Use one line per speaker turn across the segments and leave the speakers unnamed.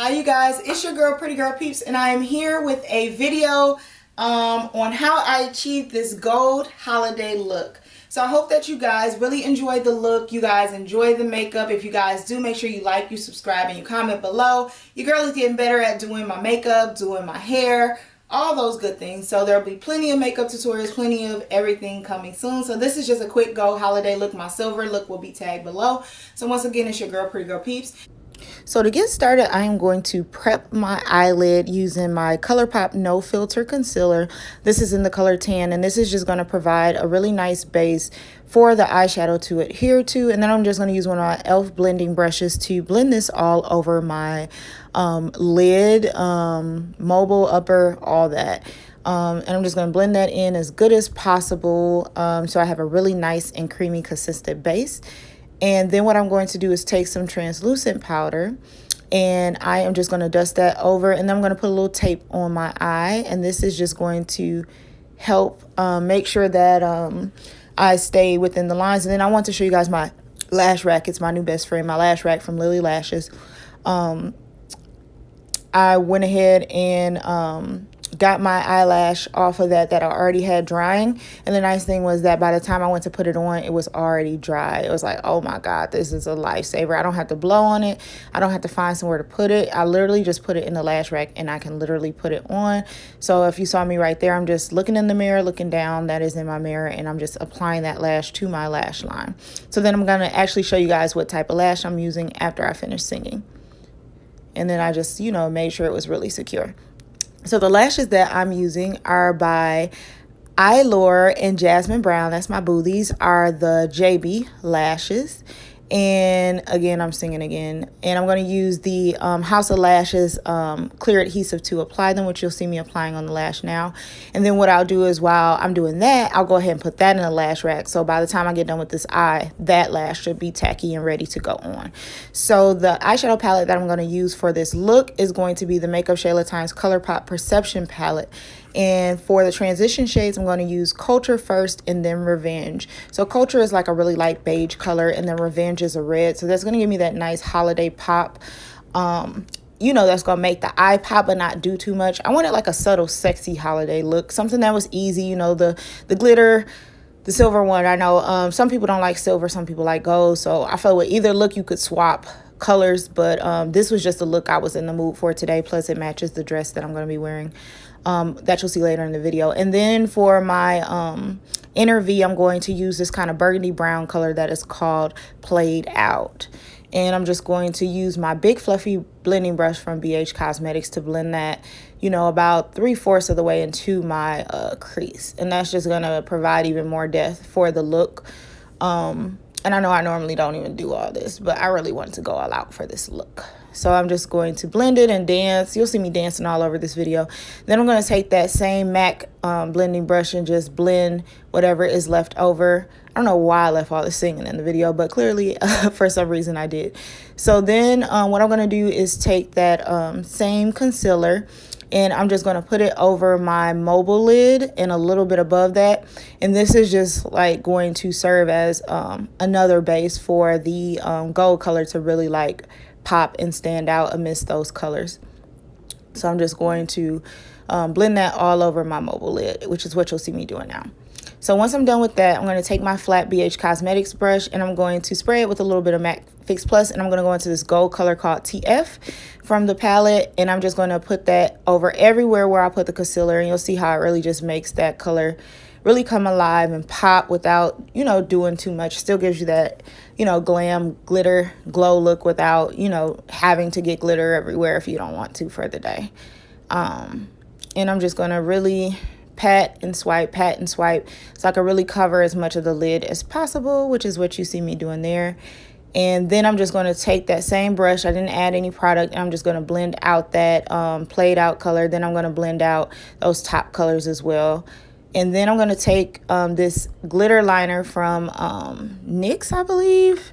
Hi you guys, it's your girl Pretty Girl Peeps, and I am here with a video on how I achieved this gold holiday look. So I hope that you guys really enjoyed the look, you guys enjoyed the makeup. If you guys do, make sure you like, you subscribe, and you comment below. Your girl is getting better at doing my makeup, doing my hair, all those good things. So there'll be plenty of makeup tutorials, plenty of everything coming soon. So this is just a quick go holiday look. My silver look will be tagged below. So once again, it's your girl Pretty Girl Peeps. So to get started, I am going to prep my eyelid using my ColourPop No Filter Concealer. This is in the color tan, and this is just going to provide a really nice base for the eyeshadow to adhere to. And then I'm just going to use one of my e.l.f. blending brushes to blend this all over my lid, mobile, upper, all that. And I'm just going to blend that in as good as possible so I have a really nice and creamy consistent base. And then what I'm going to do is take some translucent powder, and I am just going to dust that over, and then I'm going to put a little tape on my eye, and this is just going to help make sure that I stay within the lines. And then I want to show you guys my lash rack. It's my new best friend, my lash rack from Lily Lashes. I went ahead and got my eyelash off of that I already had drying, and the nice thing was that by the time I went to put it on, it was already dry. It was like, oh my god, this is a lifesaver. I don't have to blow on it, I don't have to find somewhere to put it. I literally just put it in the lash rack and I can literally put it on. So if you saw me right there, I'm just looking in the mirror, looking down, that is in my mirror, and I'm just applying that lash to my lash line. So then I'm going to actually show you guys what type of lash I'm using after I finish singing. And then I just, made sure it was really secure. So the lashes that I'm using are by Eylure and Jasmine Brown. That's my boo. These are the JB lashes. And again, I'm singing again. And I'm going to use the House of Lashes clear adhesive to apply them, which you'll see me applying on the lash now. And then what I'll do is while I'm doing that, I'll go ahead and put that in the lash rack. So by the time I get done with this eye, that lash should be tacky and ready to go on. So the eyeshadow palette that I'm going to use for this look is going to be the Makeup Shayla Times ColourPop Perception palette. And for the transition shades, I'm going to use Culture first and then Revenge. So Culture is like a really light beige color, and then Revenge is a red. So that's going to give me that nice holiday pop. That's going to make the eye pop but not do too much. I wanted like a subtle, sexy holiday look. Something that was easy, the glitter, the silver one. I know some people don't like silver, some people like gold. So I felt with either look you could swap colors, but this was just the look I was in the mood for today. Plus it matches the dress that I'm going to be wearing. That you'll see later in the video. And then for my inner V, I'm going to use this kind of burgundy brown color that is called Played Out. And I'm just going to use my big fluffy blending brush from BH Cosmetics to blend that, about 3/4 of the way into my crease. And that's just going to provide even more depth for the look. And I know I normally don't even do all this, but I really wanted to go all out for this look. So I'm just going to blend it and dance. You'll see me dancing all over this video. Then I'm going to take that same MAC blending brush and just blend whatever is left over. I don't know why I left all the singing in the video, but clearly for some reason I did. So then what I'm going to do is take that same concealer, and I'm just going to put it over my mobile lid and a little bit above that. And this is just like going to serve as another base for the gold color to really like pop and stand out amidst those colors. So I'm just going to blend that all over my mobile lid, which is what you'll see me doing now. So once I'm done with that, I'm going to take my flat BH Cosmetics brush, and I'm going to spray it with a little bit of MAC Fix Plus, and I'm going to go into this gold color called TF from the palette, and I'm just going to put that over everywhere where I put the concealer, and you'll see how it really just makes that color really come alive and pop without, doing too much. Still gives you that, glam, glitter, glow look without, having to get glitter everywhere if you don't want to for the day. And I'm just going to really pat and swipe so I can really cover as much of the lid as possible, which is what you see me doing there. And then I'm just going to take that same brush. I didn't add any product. And I'm just going to blend out that played out color. Then I'm going to blend out those top colors as well. And then I'm going to take this glitter liner from NYX, I believe.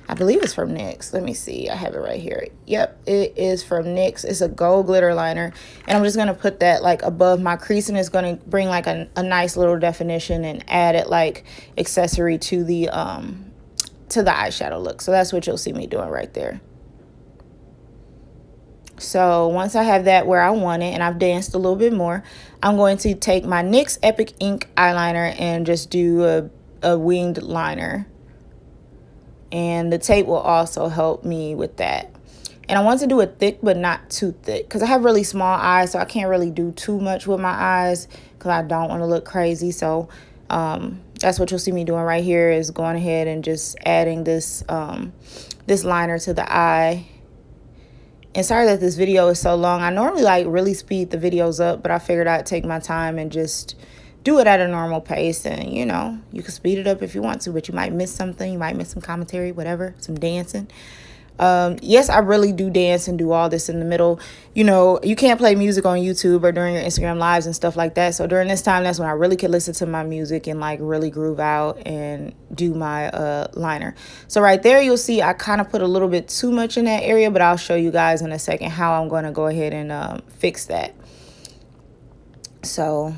I believe it's from NYX. Let me see. I have it right here. Yep, it is from NYX. It's a gold glitter liner. And I'm just going to put that like above my crease, and it's going to bring like a nice little definition and add it like accessory to the eyeshadow look. So that's what you'll see me doing right there. So once I have that where I want it and I've danced a little bit more, I'm going to take my NYX Epic Ink eyeliner and just do a winged liner. And the tape will also help me with that. And I want to do it thick, but not too thick, because I have really small eyes, so I can't really do too much with my eyes because I don't want to look crazy. So that's what you'll see me doing right here, is going ahead and just adding this this liner to the eye. And sorry that this video is so long. I normally like really speed the videos up, but I figured I'd take my time and just do it at a normal pace. And you know, you can speed it up if you want to, but you might miss something. You might miss some commentary, whatever, some dancing. Yes, I really do dance and do all this in the middle. You know, you can't play music on YouTube or during your Instagram lives and stuff like that. So during this time, that's when I really could listen to my music and like really groove out and do my liner. So right there, you'll see I kind of put a little bit too much in that area, but I'll show you guys in a second how I'm going to go ahead and fix that. So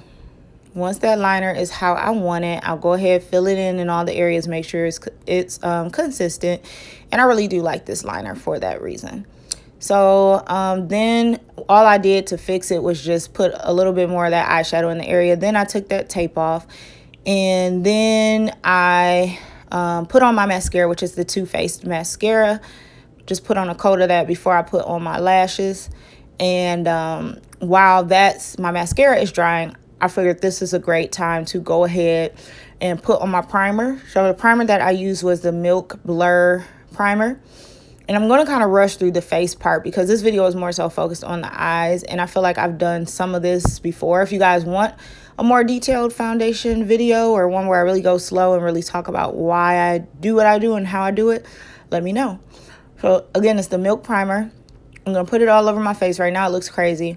once that liner is how I want it, I'll go ahead, fill it in all the areas, make sure it's consistent. And I really do like this liner for that reason. So then all I did to fix it was just put a little bit more of that eyeshadow in the area. Then I took that tape off, and then I put on my mascara, which is the Too Faced mascara. Just put on a coat of that before I put on my lashes. And while my mascara is drying, I figured this is a great time to go ahead and put on my primer. So the primer that I used was the Milk Blur primer. And I'm going to kind of rush through the face part because this video is more so focused on the eyes. And I feel like I've done some of this before. If you guys want a more detailed foundation video, or one where I really go slow and really talk about why I do what I do and how I do it, let me know. So again, it's the Milk primer. I'm going to put it all over my face right now. It looks crazy,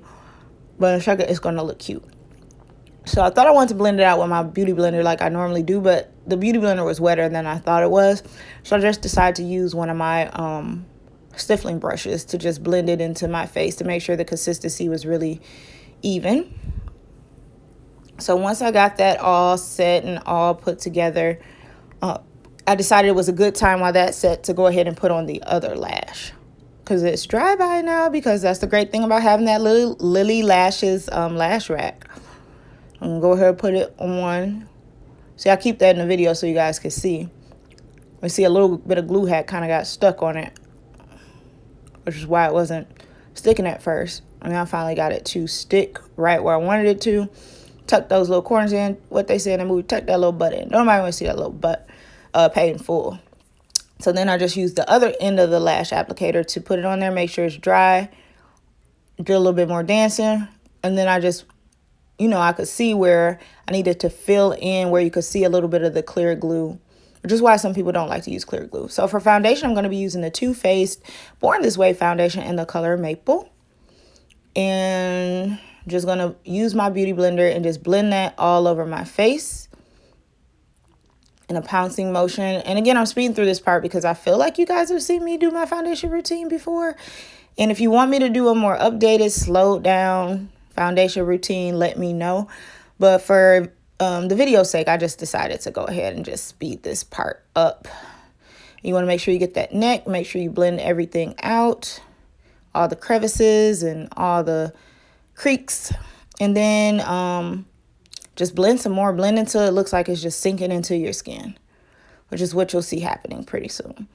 but in a second, it's going to look cute. So I thought I wanted to blend it out with my Beauty Blender like I normally do, but the Beauty Blender was wetter than I thought it was. So I just decided to use one of my stiffling brushes to just blend it into my face to make sure the consistency was really even. So once I got that all set and all put together, I decided it was a good time while that's set to go ahead and put on the other lash. Because it's dry by now, because that's the great thing about having that Lily Lashes lash rack. I'm going to go ahead and put it on. See, I keep that in the video so you guys can see. We see a little bit of glue had kind of got stuck on it, which is why it wasn't sticking at first. And I finally got it to stick right where I wanted it to. Tuck those little corners in. What they say in the movie, tuck that little butt in. Nobody want to see that little butt paid in full. So then I just used the other end of the lash applicator to put it on there, make sure it's dry. Do a little bit more dancing. And then I just, you know, I could see where I needed to fill in, where you could see a little bit of the clear glue, which is why some people don't like to use clear glue. So for foundation, I'm going to be using the Too Faced Born This Way foundation in the color Maple. And just going to use my Beauty Blender and just blend that all over my face in a pouncing motion. And again, I'm speeding through this part because I feel like you guys have seen me do my foundation routine before. And if you want me to do a more updated, slowed down foundation routine, let me know. But for the video's sake, I just decided to go ahead and just speed this part up. You want to make sure you get that neck, make sure you blend everything out, all the crevices and all the creaks, and then just blend some more, blend until it looks like it's just sinking into your skin, which is what you'll see happening pretty soon.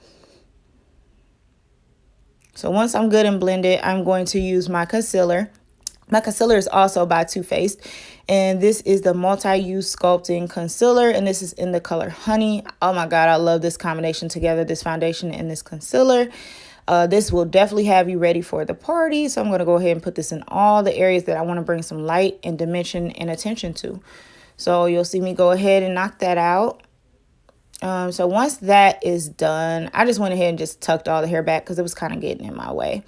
So once I'm good and blended, I'm going to use my concealer. My concealer is also by Too Faced, and this is the Multi-Use Sculpting Concealer, and this is in the color Honey. Oh my God, I love this combination together, this foundation and this concealer. This will definitely have you ready for the party, so I'm going to go ahead and put this in all the areas that I want to bring some light and dimension and attention to. So you'll see me go ahead and knock that out. So once that is done, I just went ahead and just tucked all the hair back because it was kind of getting in my way.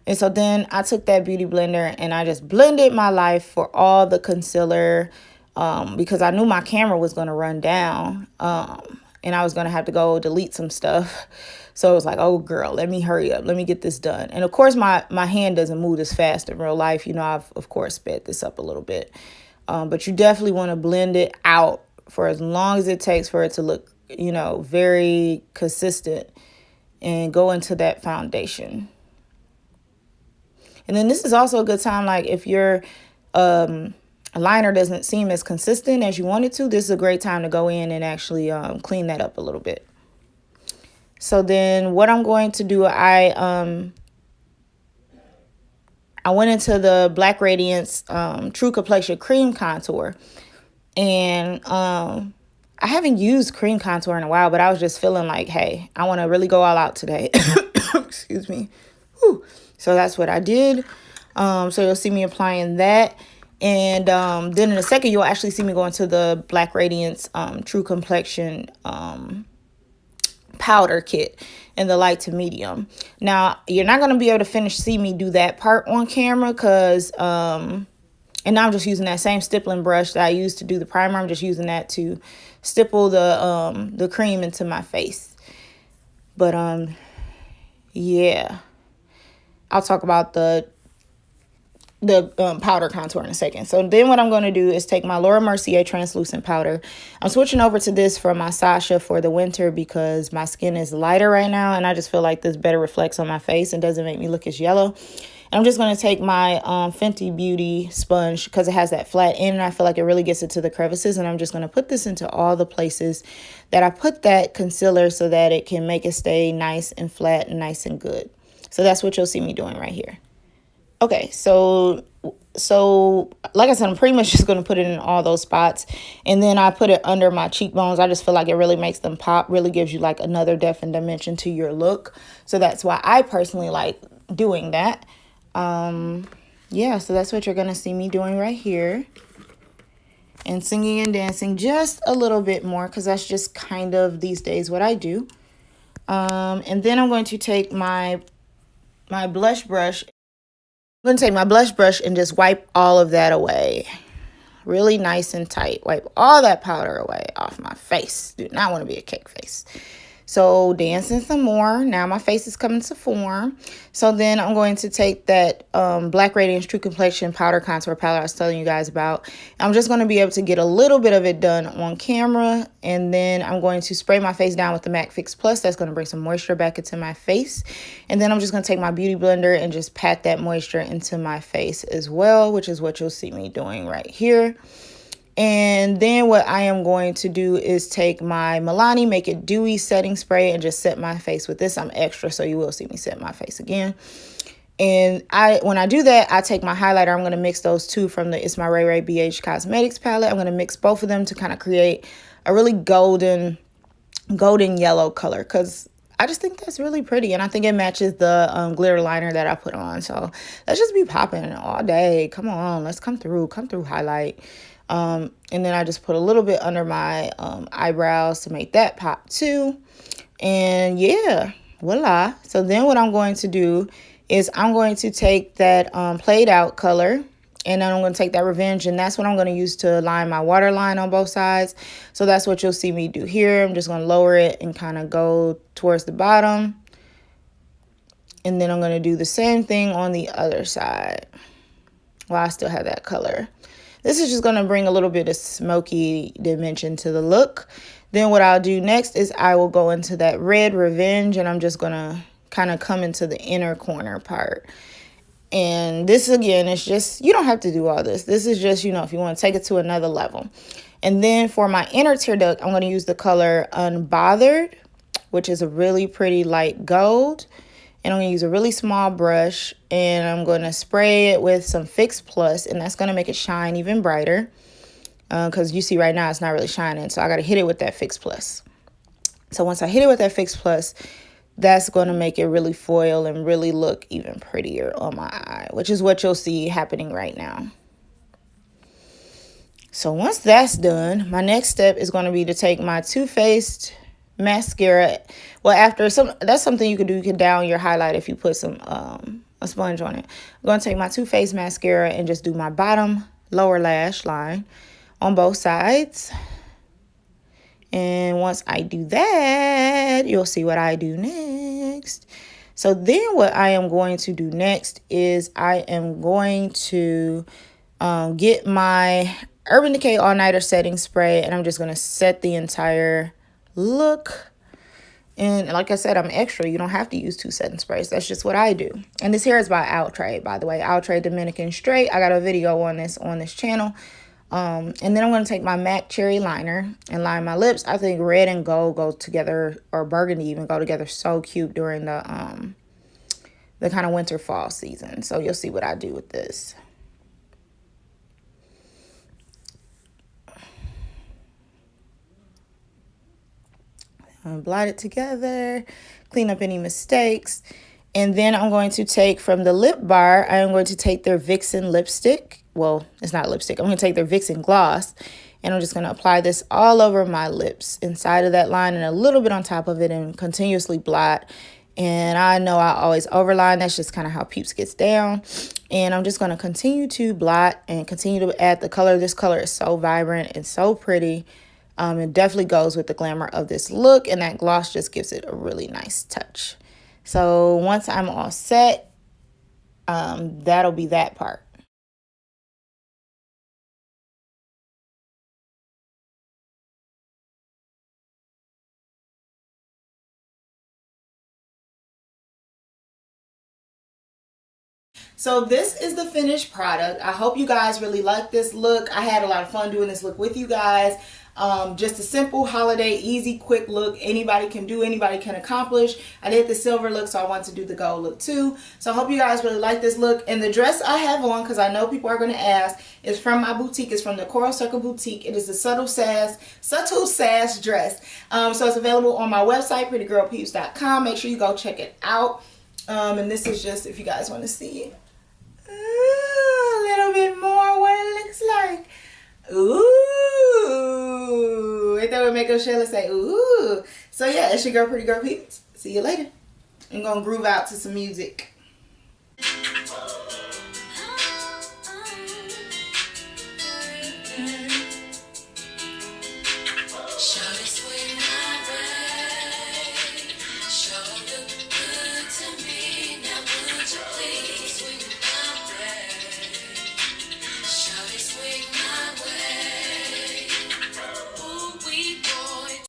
And so then I took that Beauty Blender and I just blended my life for all the concealer because I knew my camera was going to run down and I was going to have to go delete some stuff. So it was like, oh, girl, let me hurry up. Let me get this done. And of course, my hand doesn't move as fast in real life. You know, I've, of course, sped this up a little bit. But you definitely want to blend it out for as long as it takes for it to look, you know, very consistent and go into that foundation. And then this is also a good time, like if your liner doesn't seem as consistent as you want it to, this is a great time to go in and actually clean that up a little bit. So then what I'm going to do, I went into the Black Radiance True Complexion Cream Contour. And I haven't used cream contour in a while, but I was just feeling like, hey, I want to really go all out today. Excuse me. Whew. So that's what I did. So you'll see me applying that. And then in a second, you'll actually see me go into the Black Radiance True Complexion powder kit in the light to medium. Now, you're not going to be able to see me do that part on camera because, and now I'm just using that same stippling brush that I used to do the primer. I'm just using that to stipple the cream into my face. But, yeah, I'll talk about the powder contour in a second. So then what I'm going to do is take my Laura Mercier translucent powder. I'm switching over to this from my Sasha for the winter because my skin is lighter right now, and I just feel like this better reflects on my face and doesn't make me look as yellow. And I'm just going to take my Fenty Beauty sponge because it has that flat end, and I feel like it really gets into the crevices, and I'm just going to put this into all the places that I put that concealer so that it can make it stay nice and flat and nice and good. So that's what you'll see me doing right here. Okay, so like I said, I'm pretty much just going to put it in all those spots. And then I put it under my cheekbones. I just feel like it really makes them pop, really gives you like another depth and dimension to your look. So that's why I personally like doing that. Yeah, so that's what you're going to see me doing right here. And singing and dancing just a little bit more because that's just kind of these days what I do. And then I'm going to take my blush brush. I'm going to take my blush brush and just wipe all of that away. Really nice and tight. Wipe all that powder away off my face. Do not want to be a cake face. So dancing some more. Now my face is coming to form. So then I'm going to take that Black Radiance True Complexion powder contour palette I was telling you guys about. I'm just going to be able to get a little bit of it done on camera. And then I'm going to spray my face down with the MAC Fix Plus. That's going to bring some moisture back into my face. And then I'm just going to take my beauty blender and just pat that moisture into my face as well, which is what you'll see me doing right here. And then what I am going to do is take my Milani Make It Dewy setting spray and just set my face with this. I'm extra, so you will see me set my face again. And when I do that, I take my highlighter. I'm going to mix those two from the It's My Ray Ray BH Cosmetics palette. I'm going to mix both of them to kind of create a really golden yellow color because I just think that's really pretty. And I think it matches the glitter liner that I put on. So let's just be popping all day. Come on, let's come through highlight. And then I just put a little bit under my eyebrows to make that pop too. And yeah, voila. So then what I'm going to do is I'm going to take that played out color, and then I'm going to take that Revenge, and that's what I'm going to use to line my waterline on both sides. So that's what you'll see me do here. I'm just going to lower it and kind of go towards the bottom. And then I'm going to do the same thing on the other side while I still have that color. This is just going to bring a little bit of smoky dimension to the look. Then what I'll do next is I will go into that red Revenge, and I'm just going to kind of come into the inner corner part. And this, again, is just, you don't have to do all this. This is just, you know, if you want to take it to another level. And then for my inner tear duct, I'm going to use the color Unbothered, which is a really pretty light gold. And I'm going to use a really small brush, and I'm going to spray it with some Fix Plus, and that's going to make it shine even brighter because you see right now it's not really shining. So I got to hit it with that Fix Plus. So once I hit it with that Fix Plus, that's going to make it really foil and really look even prettier on my eye, which is what you'll see happening right now. So once that's done, my next step is going to be to take my Too Faced mascara. Well, that's something you can do. You can down your highlight if you put some a sponge on it. I'm going to take my Too Faced mascara and just do my bottom lower lash line on both sides. And once I do that, you'll see what I do next. So then what I am going to do next is I am going to get my Urban Decay All Nighter setting spray, and I'm just going to set the entire look And like I said, I'm extra. You don't have to use 2 setting sprays. That's just what I do. And this hair is by Outre, by the way. Outre Dominican Straight. I got a video on this channel. And then I'm going to take my MAC Cherry Liner and line my lips. I think red and gold go together, or burgundy even, go together so cute during the kind of winter fall season. So you'll see what I do with this. Blot it together, clean up any mistakes. And then I'm going to take from the lip bar, I am going to take their Vixen lipstick. Well, it's not lipstick. I'm going to take their Vixen gloss. And I'm just going to apply this all over my lips, inside of that line and a little bit on top of it, and continuously blot. And I know I always overline. That's just kind of how Peeps gets down. And I'm just going to continue to blot and continue to add the color. This color is so vibrant and so pretty. It definitely goes with the glamour of this look, and that gloss just gives it a really nice touch. So once I'm all set, that'll be that part. So this is the finished product. I hope you guys really like this look. I had a lot of fun doing this look with you guys. Just a simple holiday, easy, quick look. Anybody can do, anybody can accomplish. I did the silver look, so I want to do the gold look too. So I hope you guys really like this look. And the dress I have on, because I know people are going to ask, is from my boutique. It's from the Coral Circle Boutique. It is the Subtle Sass dress. So it's available on my website, prettygirlpeeps.com. Make sure you go check it out. And this is just, if you guys want to see it. Ooh, a little bit more what it looks like. Ooh. Ain't that what make us Shayla say, ooh. So yeah, it's your girl, Pretty Girl Peeps. See you later. I'm going to groove out to some music. Shut